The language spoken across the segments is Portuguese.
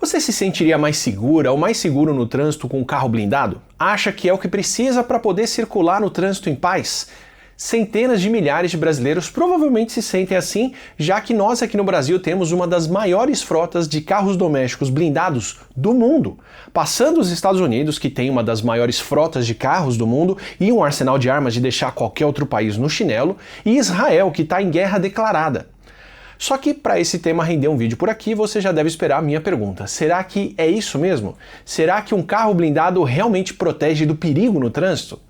Você se sentiria mais segura ou mais seguro no trânsito com um carro blindado? Acha que é o que precisa para poder circular no trânsito em paz? Centenas de milhares de brasileiros provavelmente se sentem assim, já que nós aqui no Brasil temos uma das maiores frotas de carros domésticos blindados do mundo, passando os Estados Unidos, que tem uma das maiores frotas de carros do mundo e um arsenal de armas de deixar qualquer outro país no chinelo, e Israel, que está em guerra declarada. Só que para esse tema render um vídeo por aqui, você já deve esperar a minha pergunta. Será que é isso mesmo? Será que um carro blindado realmente protege do perigo no trânsito?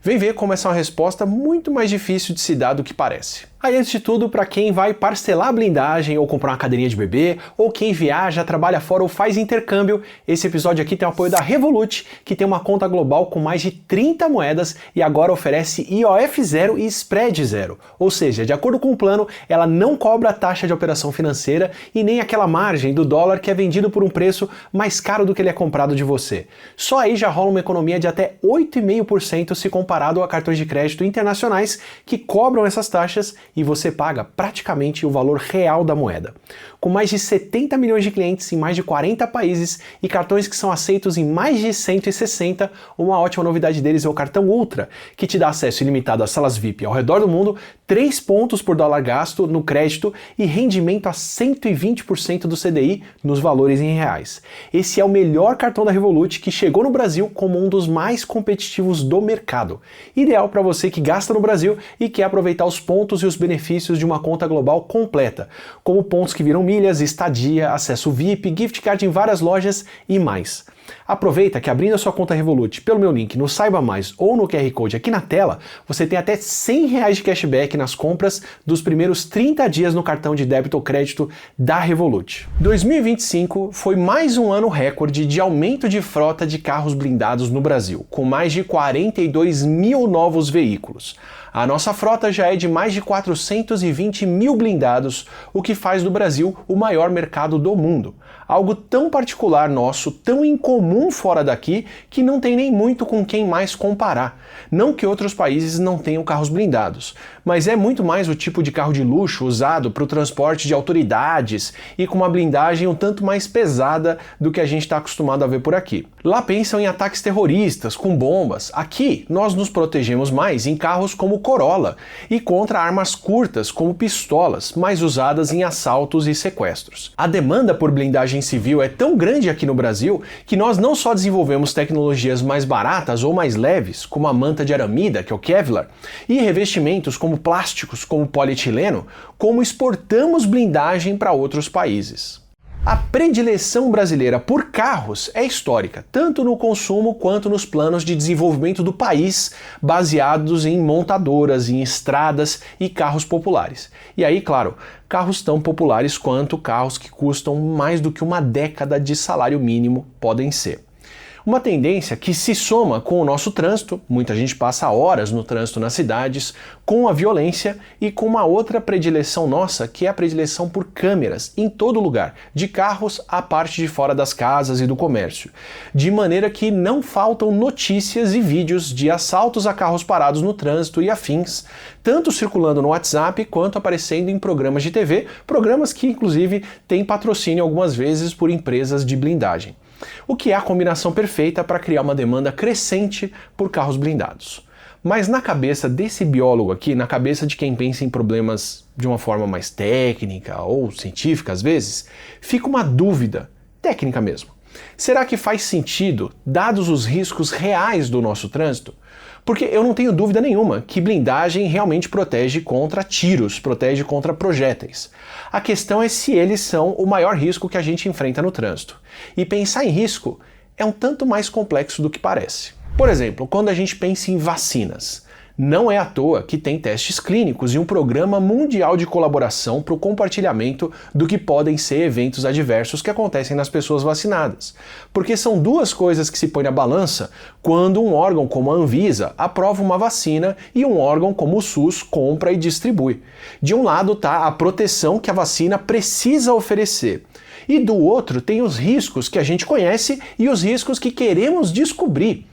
Vem ver como essa é uma resposta muito mais difícil de se dar do que parece. Aí, antes de tudo, para quem vai parcelar a blindagem ou comprar uma cadeirinha de bebê, ou quem viaja, trabalha fora ou faz intercâmbio, esse episódio aqui tem o apoio da Revolut, que tem uma conta global com mais de 30 moedas e agora oferece IOF zero e spread zero. Ou seja, de acordo com o plano, ela não cobra a taxa de operação financeira e nem aquela margem do dólar que é vendido por um preço mais caro do que ele é comprado de você. Só aí já rola uma economia de até 8,5% se comparado a cartões de crédito internacionais que cobram essas taxas e você paga praticamente o valor real da moeda. Com mais de 70 milhões de clientes em mais de 40 países e cartões que são aceitos em mais de 160, uma ótima novidade deles é o cartão Ultra, que te dá acesso ilimitado a salas VIP ao redor do mundo, 3 pontos por dólar gasto no crédito e rendimento a 120% do CDI nos valores em reais. Esse é o melhor cartão da Revolut que chegou no Brasil como um dos mais competitivos do mercado. Ideal para você que gasta no Brasil e quer aproveitar os pontos e os benefícios de uma conta global completa, como pontos que viram milhas, estadia, acesso VIP, gift card em várias lojas e mais. Aproveita que abrindo a sua conta Revolut pelo meu link no Saiba Mais ou no QR Code aqui na tela, você tem até R$100 de cashback nas compras dos primeiros 30 dias no cartão de débito ou crédito da Revolut. 2025 foi mais um ano recorde de aumento de frota de carros blindados no Brasil, com mais de 42 mil novos veículos. A nossa frota já é de mais de 420 mil blindados, o que faz do Brasil o maior mercado do mundo. Algo tão particular nosso, tão incomum fora daqui, que não tem nem muito com quem mais comparar. Não que outros países não tenham carros blindados, mas é muito mais o tipo de carro de luxo usado para o transporte de autoridades e com uma blindagem um tanto mais pesada do que a gente está acostumado a ver por aqui. Lá pensam em ataques terroristas, com bombas. Aqui, nós nos protegemos mais em carros como Corolla e contra armas curtas, como pistolas, mais usadas em assaltos e sequestros. A demanda por blindagem civil é tão grande aqui no Brasil que nós não só desenvolvemos tecnologias mais baratas ou mais leves, como a manta de aramida, que é o Kevlar, e revestimentos como plásticos, como polietileno, como exportamos blindagem para outros países. A predileção brasileira por carros é histórica, tanto no consumo quanto nos planos de desenvolvimento do país, baseados em montadoras, em estradas e carros populares. E aí, claro, carros tão populares quanto carros que custam mais do que uma década de salário mínimo podem ser. Uma tendência que se soma com o nosso trânsito, muita gente passa horas no trânsito nas cidades, com a violência e com uma outra predileção nossa, que é a predileção por câmeras em todo lugar, de carros à parte de fora das casas e do comércio. De maneira que não faltam notícias e vídeos de assaltos a carros parados no trânsito e afins, tanto circulando no WhatsApp quanto aparecendo em programas de TV, programas que inclusive têm patrocínio algumas vezes por empresas de blindagem. O que é a combinação perfeita para criar uma demanda crescente por carros blindados. Mas na cabeça desse biólogo aqui, na cabeça de quem pensa em problemas de uma forma mais técnica ou científica às vezes, fica uma dúvida, técnica mesmo. Será que faz sentido, dados os riscos reais do nosso trânsito? Porque eu não tenho dúvida nenhuma que blindagem realmente protege contra tiros, protege contra projéteis. A questão é se eles são o maior risco que a gente enfrenta no trânsito. E pensar em risco é um tanto mais complexo do que parece. Por exemplo, quando a gente pensa em vacinas, não é à toa que tem testes clínicos e um programa mundial de colaboração para o compartilhamento do que podem ser eventos adversos que acontecem nas pessoas vacinadas. Porque são duas coisas que se põem na balança quando um órgão como a Anvisa aprova uma vacina e um órgão como o SUS compra e distribui. De um lado está a proteção que a vacina precisa oferecer. E do outro tem os riscos que a gente conhece e os riscos que queremos descobrir.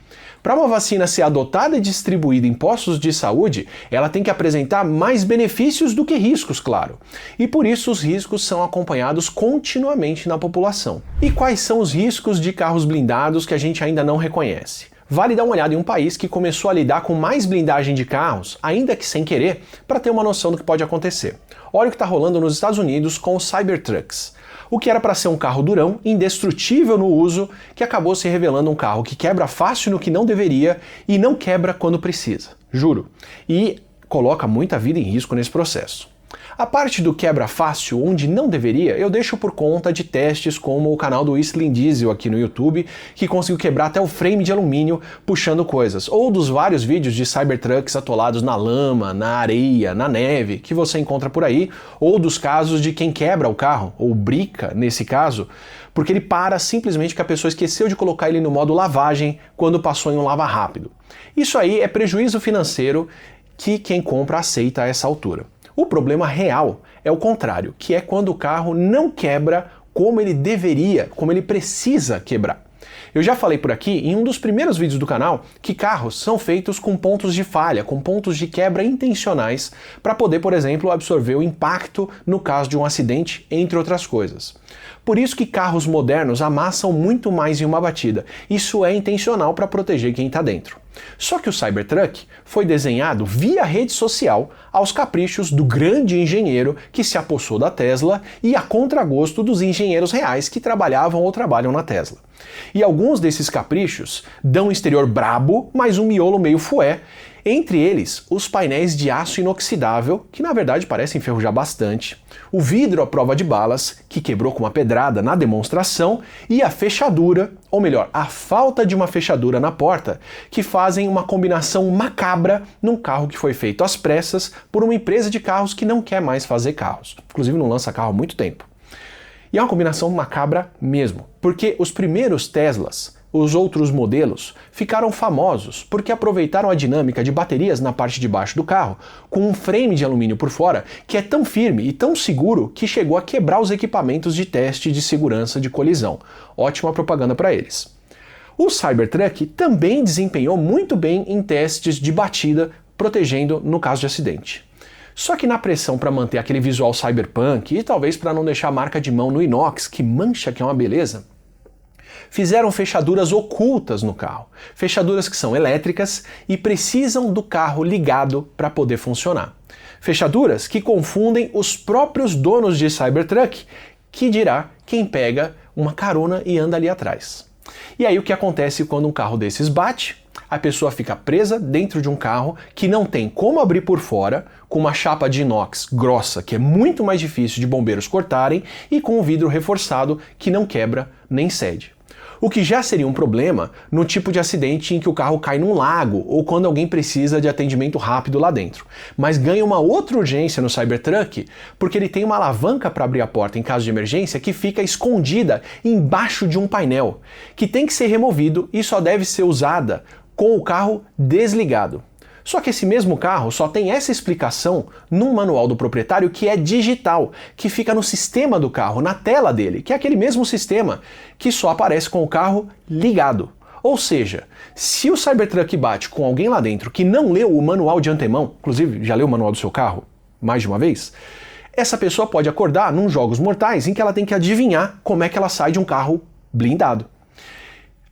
Para uma vacina ser adotada e distribuída em postos de saúde, ela tem que apresentar mais benefícios do que riscos, claro. E por isso os riscos são acompanhados continuamente na população. E quais são os riscos de carros blindados que a gente ainda não reconhece? Vale dar uma olhada em um país que começou a lidar com mais blindagem de carros, ainda que sem querer, para ter uma noção do que pode acontecer. Olha o que está rolando nos Estados Unidos com os Cybertrucks. O que era para ser um carro durão, indestrutível no uso, que acabou se revelando um carro que quebra fácil no que não deveria e não quebra quando precisa. Juro. E coloca muita vida em risco nesse processo. A parte do quebra fácil, onde não deveria, eu deixo por conta de testes como o canal do Whistling Diesel aqui no YouTube, que conseguiu quebrar até o frame de alumínio puxando coisas, ou dos vários vídeos de Cybertrucks atolados na lama, na areia, na neve, que você encontra por aí, ou dos casos de quem quebra o carro, ou brica nesse caso, porque ele para simplesmente que a pessoa esqueceu de colocar ele no modo lavagem quando passou em um lava rápido. Isso aí é prejuízo financeiro que quem compra aceita a essa altura. O problema real é o contrário, que é quando o carro não quebra como ele deveria, como ele precisa quebrar. Eu já falei por aqui, em um dos primeiros vídeos do canal, que carros são feitos com pontos de falha, com pontos de quebra intencionais, para poder, por exemplo, absorver o impacto no caso de um acidente, entre outras coisas. Por isso que carros modernos amassam muito mais em uma batida. Isso é intencional para proteger quem está dentro. Só que o Cybertruck foi desenhado via rede social aos caprichos do grande engenheiro que se apossou da Tesla e a contragosto dos engenheiros reais que trabalhavam ou trabalham na Tesla. E alguns desses caprichos dão um exterior brabo, mas um miolo meio fué, entre eles os painéis de aço inoxidável, que na verdade parecem enferrujar bastante, o vidro à prova de balas, que quebrou com uma pedrada na demonstração, e a fechadura, ou melhor, a falta de uma fechadura na porta, que fazem uma combinação macabra num carro que foi feito às pressas por uma empresa de carros que não quer mais fazer carros. Inclusive não lança carro há muito tempo. E é uma combinação macabra mesmo, porque os primeiros Teslas, os outros modelos, ficaram famosos porque aproveitaram a dinâmica de baterias na parte de baixo do carro, com um frame de alumínio por fora que é tão firme e tão seguro que chegou a quebrar os equipamentos de teste de segurança de colisão. Ótima propaganda para eles. O Cybertruck também desempenhou muito bem em testes de batida, protegendo no caso de acidente. Só que na pressão para manter aquele visual cyberpunk e talvez para não deixar marca de mão no inox, que mancha que é uma beleza, fizeram fechaduras ocultas no carro. Fechaduras que são elétricas e precisam do carro ligado para poder funcionar. Fechaduras que confundem os próprios donos de Cybertruck, que dirá quem pega uma carona e anda ali atrás. E aí o que acontece quando um carro desses bate? A pessoa fica presa dentro de um carro que não tem como abrir por fora, com uma chapa de inox grossa, que é muito mais difícil de bombeiros cortarem, e com um vidro reforçado que não quebra nem cede. O que já seria um problema no tipo de acidente em que o carro cai num lago ou quando alguém precisa de atendimento rápido lá dentro. Mas ganha uma outra urgência no Cybertruck porque ele tem uma alavanca para abrir a porta em caso de emergência que fica escondida embaixo de um painel, que tem que ser removido e só deve ser usada com o carro desligado. Só que esse mesmo carro só tem essa explicação num manual do proprietário que é digital, que fica no sistema do carro, na tela dele, que é aquele mesmo sistema que só aparece com o carro ligado. Ou seja, se o Cybertruck bate com alguém lá dentro que não leu o manual de antemão, inclusive já leu o manual do seu carro mais de uma vez, essa pessoa pode acordar num Jogos Mortais em que ela tem que adivinhar como é que ela sai de um carro blindado.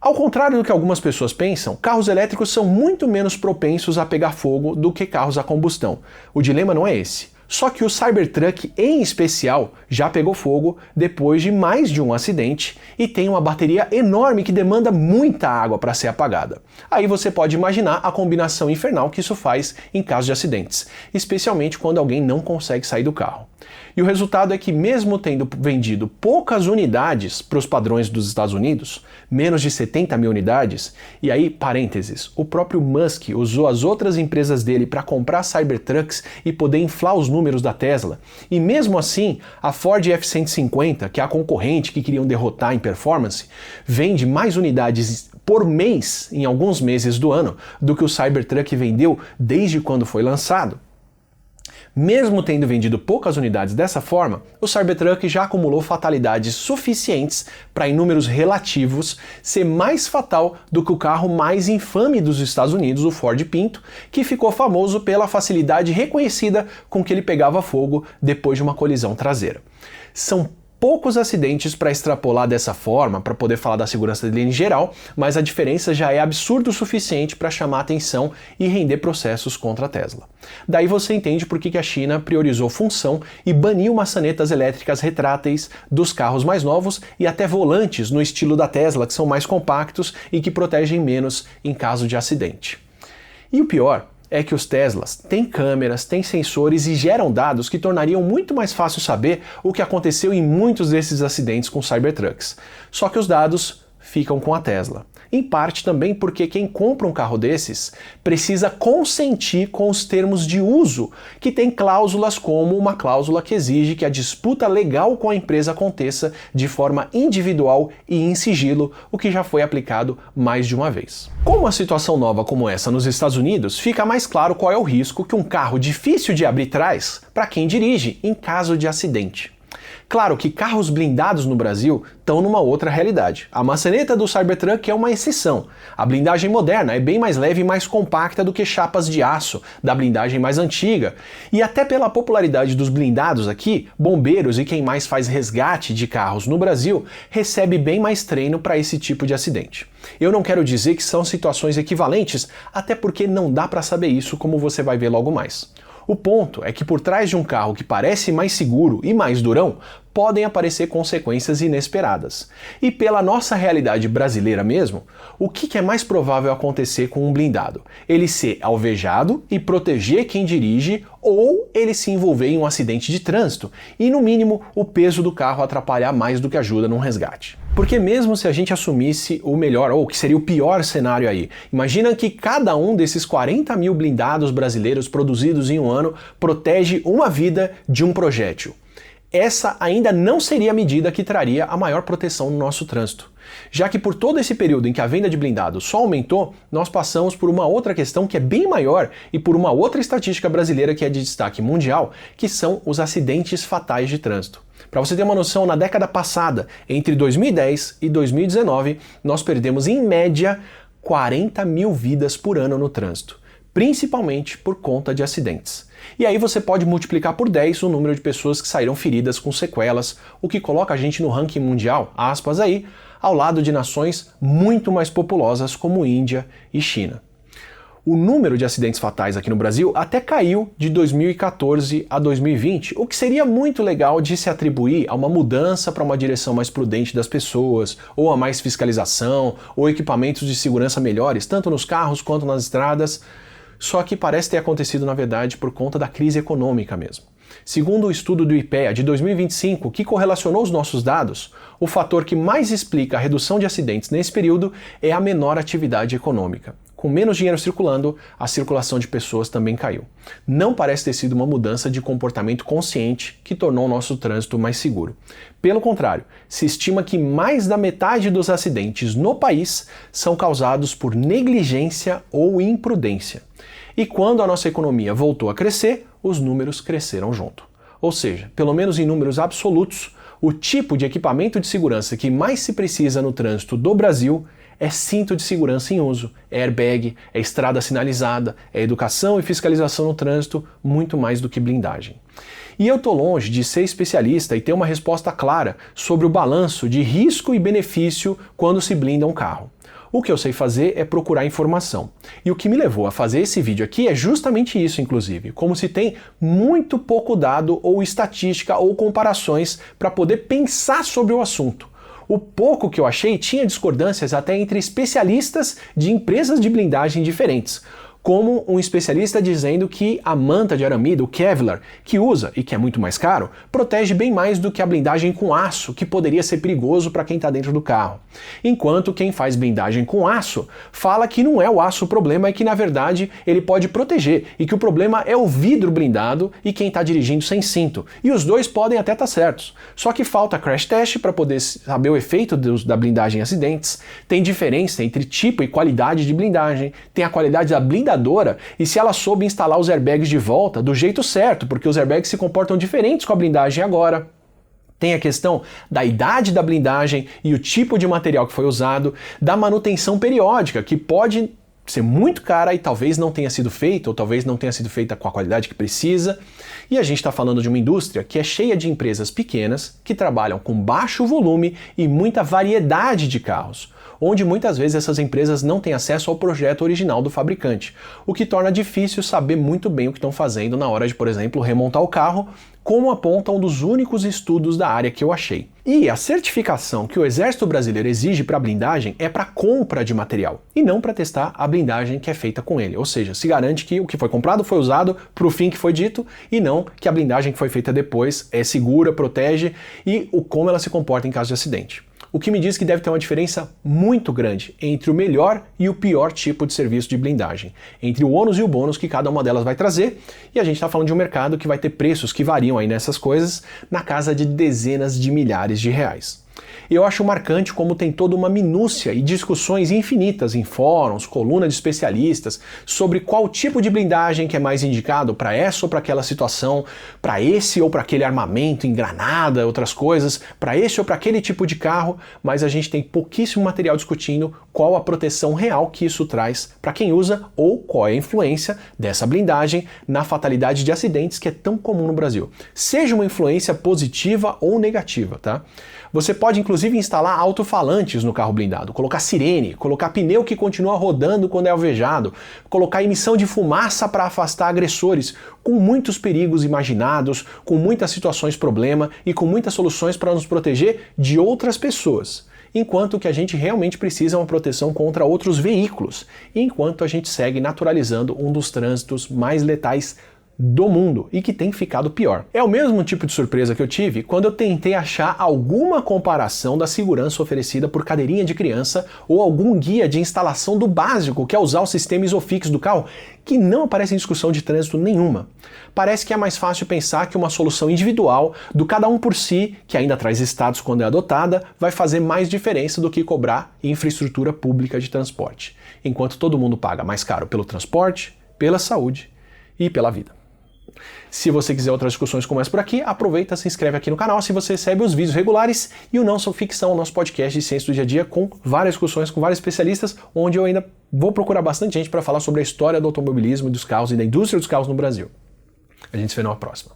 Ao contrário do que algumas pessoas pensam, carros elétricos são muito menos propensos a pegar fogo do que carros a combustão. O dilema não é esse. Só que o Cybertruck, em especial, já pegou fogo depois de mais de um acidente e tem uma bateria enorme que demanda muita água para ser apagada. Aí você pode imaginar a combinação infernal que isso faz em caso de acidentes, especialmente quando alguém não consegue sair do carro. E o resultado é que, mesmo tendo vendido poucas unidades para os padrões dos Estados Unidos, menos de 70 mil unidades, e aí, parênteses, o próprio Musk usou as outras empresas dele para comprar Cybertrucks e poder inflar os números da Tesla, e mesmo assim, a Ford F-150, que é a concorrente que queriam derrotar em performance, vende mais unidades por mês, em alguns meses do ano, do que o Cybertruck vendeu desde quando foi lançado. Mesmo tendo vendido poucas unidades dessa forma, o Cybertruck já acumulou fatalidades suficientes para, em números relativos, ser mais fatal do que o carro mais infame dos Estados Unidos, o Ford Pinto, que ficou famoso pela facilidade reconhecida com que ele pegava fogo depois de uma colisão traseira. São poucos acidentes para extrapolar dessa forma, para poder falar da segurança dele em geral, mas a diferença já é absurda o suficiente para chamar atenção e render processos contra a Tesla. Daí você entende por que a China priorizou função e baniu maçanetas elétricas retráteis dos carros mais novos e até volantes no estilo da Tesla, que são mais compactos e que protegem menos em caso de acidente. E o pior é que os Teslas têm câmeras, têm sensores e geram dados que tornariam muito mais fácil saber o que aconteceu em muitos desses acidentes com Cybertrucks. Só que os dados ficam com a Tesla. Em parte também porque quem compra um carro desses precisa consentir com os termos de uso, que tem cláusulas como uma cláusula que exige que a disputa legal com a empresa aconteça de forma individual e em sigilo, o que já foi aplicado mais de uma vez. Com uma situação nova como essa nos Estados Unidos, fica mais claro qual é o risco que um carro difícil de abrir traz para quem dirige em caso de acidente. Claro que carros blindados no Brasil estão numa outra realidade. A maçaneta do Cybertruck é uma exceção. A blindagem moderna é bem mais leve e mais compacta do que chapas de aço da blindagem mais antiga. E até pela popularidade dos blindados aqui, bombeiros e quem mais faz resgate de carros no Brasil recebe bem mais treino para esse tipo de acidente. Eu não quero dizer que são situações equivalentes, até porque não dá para saber isso, como você vai ver logo mais. O ponto é que por trás de um carro que parece mais seguro e mais durão, podem aparecer consequências inesperadas. E pela nossa realidade brasileira mesmo, o que é mais provável acontecer com um blindado? Ele ser alvejado e proteger quem dirige, ou ele se envolver em um acidente de trânsito e, no mínimo, o peso do carro atrapalhar mais do que ajuda num resgate. Porque mesmo se a gente assumisse o melhor, ou que seria o pior cenário aí, imagina que cada um desses 40 mil blindados brasileiros produzidos em um ano protege uma vida de um projétil. Essa ainda não seria a medida que traria a maior proteção no nosso trânsito. Já que por todo esse período em que a venda de blindados só aumentou, nós passamos por uma outra questão que é bem maior e por uma outra estatística brasileira que é de destaque mundial, que são os acidentes fatais de trânsito. Para você ter uma noção, na década passada, entre 2010 e 2019, nós perdemos em média 40 mil vidas por ano no trânsito, principalmente por conta de acidentes. E aí você pode multiplicar por 10 o número de pessoas que saíram feridas com sequelas, o que coloca a gente no ranking mundial, aspas aí, ao lado de nações muito mais populosas como Índia e China. O número de acidentes fatais aqui no Brasil até caiu de 2014 a 2020, o que seria muito legal de se atribuir a uma mudança para uma direção mais prudente das pessoas, ou a mais fiscalização, ou equipamentos de segurança melhores, tanto nos carros quanto nas estradas. Só que parece ter acontecido, na verdade, por conta da crise econômica mesmo. Segundo o estudo do IPEA de 2025, que correlacionou os nossos dados, o fator que mais explica a redução de acidentes nesse período é a menor atividade econômica. Com menos dinheiro circulando, a circulação de pessoas também caiu. Não parece ter sido uma mudança de comportamento consciente que tornou o nosso trânsito mais seguro. Pelo contrário, se estima que mais da metade dos acidentes no país são causados por negligência ou imprudência. E quando a nossa economia voltou a crescer, os números cresceram junto. Ou seja, pelo menos em números absolutos, o tipo de equipamento de segurança que mais se precisa no trânsito do Brasil é cinto de segurança em uso, é airbag, é estrada sinalizada, é educação e fiscalização no trânsito, muito mais do que blindagem. E eu tô longe de ser especialista e ter uma resposta clara sobre o balanço de risco e benefício quando se blinda um carro. O que eu sei fazer é procurar informação. E o que me levou a fazer esse vídeo aqui é justamente isso, inclusive, como se tem muito pouco dado ou estatística ou comparações para poder pensar sobre o assunto. O pouco que eu achei tinha discordâncias até entre especialistas de empresas de blindagem diferentes, como um especialista dizendo que a manta de aramida, o Kevlar, que usa e que é muito mais caro, protege bem mais do que a blindagem com aço, que poderia ser perigoso para quem está dentro do carro. Enquanto quem faz blindagem com aço fala que não é o aço o problema e que na verdade ele pode proteger e que o problema é o vidro blindado e quem está dirigindo sem cinto. E os dois podem até estar certos. Só que falta crash test para poder saber o efeito da blindagem em acidentes, tem diferença entre tipo e qualidade de blindagem, tem a qualidade da blindagem seguradora e se ela soube instalar os airbags de volta do jeito certo, porque os airbags se comportam diferentes com a blindagem agora. Tem a questão da idade da blindagem e o tipo de material que foi usado, da manutenção periódica, que pode ser muito cara e talvez não tenha sido feita, ou talvez não tenha sido feita com a qualidade que precisa. E a gente está falando de uma indústria que é cheia de empresas pequenas que trabalham com baixo volume e muita variedade de carros, onde muitas vezes essas empresas não têm acesso ao projeto original do fabricante, o que torna difícil saber muito bem o que estão fazendo na hora de, por exemplo, remontar o carro, como aponta um dos únicos estudos da área que eu achei. E a certificação que o Exército Brasileiro exige para a blindagem é para compra de material, e não para testar a blindagem que é feita com ele. Ou seja, se garante que o que foi comprado foi usado para o fim que foi dito, e não que a blindagem que foi feita depois é segura, protege, e como ela se comporta em caso de acidente. O que me diz que deve ter uma diferença muito grande entre o melhor e o pior tipo de serviço de blindagem, entre o ônus e o bônus que cada uma delas vai trazer, e a gente está falando de um mercado que vai ter preços que variam aí nessas coisas na casa de dezenas de milhares de reais. Eu acho marcante como tem toda uma minúcia e discussões infinitas em fóruns, colunas de especialistas, sobre qual tipo de blindagem que é mais indicado para essa ou para aquela situação, para esse ou para aquele armamento, engranada, outras coisas, para esse ou para aquele tipo de carro, mas a gente tem pouquíssimo material discutindo qual a proteção real que isso traz para quem usa ou qual é a influência dessa blindagem na fatalidade de acidentes que é tão comum no Brasil. Seja uma influência positiva ou negativa, tá? Você pode inclusive instalar alto-falantes no carro blindado, colocar sirene, colocar pneu que continua rodando quando é alvejado, colocar emissão de fumaça para afastar agressores, com muitos perigos imaginados, com muitas situações problema e com muitas soluções para nos proteger de outras pessoas. Enquanto que a gente realmente precisa uma proteção contra outros veículos, enquanto a gente segue naturalizando um dos trânsitos mais letais do mundo e que tem ficado pior. É o mesmo tipo de surpresa que eu tive quando eu tentei achar alguma comparação da segurança oferecida por cadeirinha de criança ou algum guia de instalação do básico, que é usar o sistema Isofix do carro, que não aparece em discussão de trânsito nenhuma. Parece que é mais fácil pensar que uma solução individual, do cada um por si, que ainda traz status quando é adotada, vai fazer mais diferença do que cobrar infraestrutura pública de transporte, enquanto todo mundo paga mais caro pelo transporte, pela saúde e pela vida. Se você quiser outras discussões como essa por aqui, aproveita, se inscreve aqui no canal, se você recebe os vídeos regulares e o Não Sou Ficção, o nosso podcast de ciência do dia a dia com várias discussões com vários especialistas, onde eu ainda vou procurar bastante gente para falar sobre a história do automobilismo, dos carros e da indústria dos carros no Brasil. A gente se vê numa próxima.